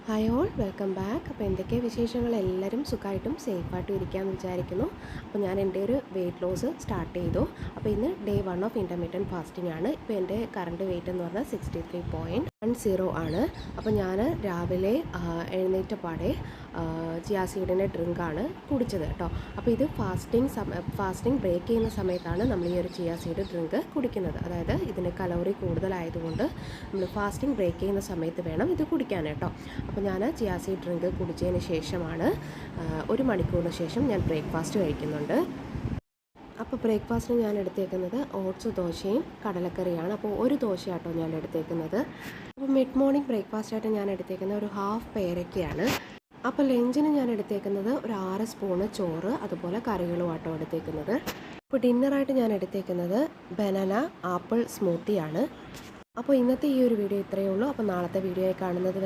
Hi all, welcome back. അപ്പോൾ എന്തൊക്കെയാണ് വിശേഷങ്ങൾ? എല്ലാവരും സുഖമായിട്ടും സേഫായിട്ടും ഇരിക്കാമെന്ന് വിചാരിക്കുന്നു. അപ്പോൾ ഞാൻ എൻ്റെ ഒരു വെയിറ്റ് ലോസ് സ്റ്റാർട്ട് ചെയ്തു. അപ്പോൾ ഇന്ന് ഡേ 1 ഓഫ് ഇൻ്റർമീഡിയറ്റ് ഫാസ്റ്റിംഗ് ആണ്. ഇപ്പോൾ എൻ്റെ കറണ്ട് വെയിറ്റ് എന്ന് പറഞ്ഞാൽ 63.10 ആണ്. അപ്പോൾ ഞാൻ രാവിലെ എഴുന്നേറ്റ പാടെ ചിയാ സീഡിൻ്റെ ഡ്രിങ്കാണ് കുടിച്ചത് കേട്ടോ. അപ്പോൾ ഇത് ഫാസ്റ്റിംഗ് ബ്രേക്ക് ചെയ്യുന്ന സമയത്താണ് നമ്മൾ ഈ ഒരു ചിയാ സീഡ് ഡ്രിങ്ക് കുടിക്കുന്നത്. അതായത് ഇതിന് കലോറി കൂടുതലായതുകൊണ്ട് നമ്മൾ ഫാസ്റ്റിംഗ് ബ്രേക്ക് ചെയ്യുന്ന സമയത്ത് വേണം ഇത് കുടിക്കാൻ കേട്ടോ. അപ്പോൾ ഞാൻ ചിയാ സീഡ് ഡ്രിങ്ക് കുടിച്ചതിന് ശേഷമാണ് 1 മണിക്കൂറിന് ശേഷം ഞാൻ ബ്രേക്ക്ഫാസ്റ്റ് കഴിക്കുന്നുണ്ട്. അപ്പോൾ ബ്രേക്ക്ഫാസ്റ്റിന് ഞാൻ എടുത്തേക്കുന്നത് ഓട്സ് ദോശയും കടലക്കറിയാണ്. അപ്പോൾ ഒരു ദോശയാട്ടോ ഞാൻ എടുത്തേക്കുന്നത്. അപ്പോൾ മിഡ് മോർണിംഗ് ബ്രേക്ക്ഫാസ്റ്റായിട്ട് ഞാൻ എടുത്തേക്കുന്നത് ഒരു ഹാഫ് പേരയ്ക്കയാണ്. അപ്പോൾ ലഞ്ചിന് ഞാൻ എടുത്തേക്കുന്നത് ഒരു 6 സ്പൂണ് ചോറ്, അതുപോലെ കറികളുമാട്ടോ എടുത്തേക്കുന്നത്. അപ്പോൾ ഡിന്നറായിട്ട് ഞാൻ എടുത്തേക്കുന്നത് ബനാന ആപ്പിൾ സ്മൂത്തിയാണ്. അപ്പോൾ ഇന്നത്തെ ഈ ഒരു വീഡിയോ ഇത്രയേ ഉള്ളൂ. അപ്പോൾ നാളത്തെ വീഡിയോയിൽ കാണുന്നത്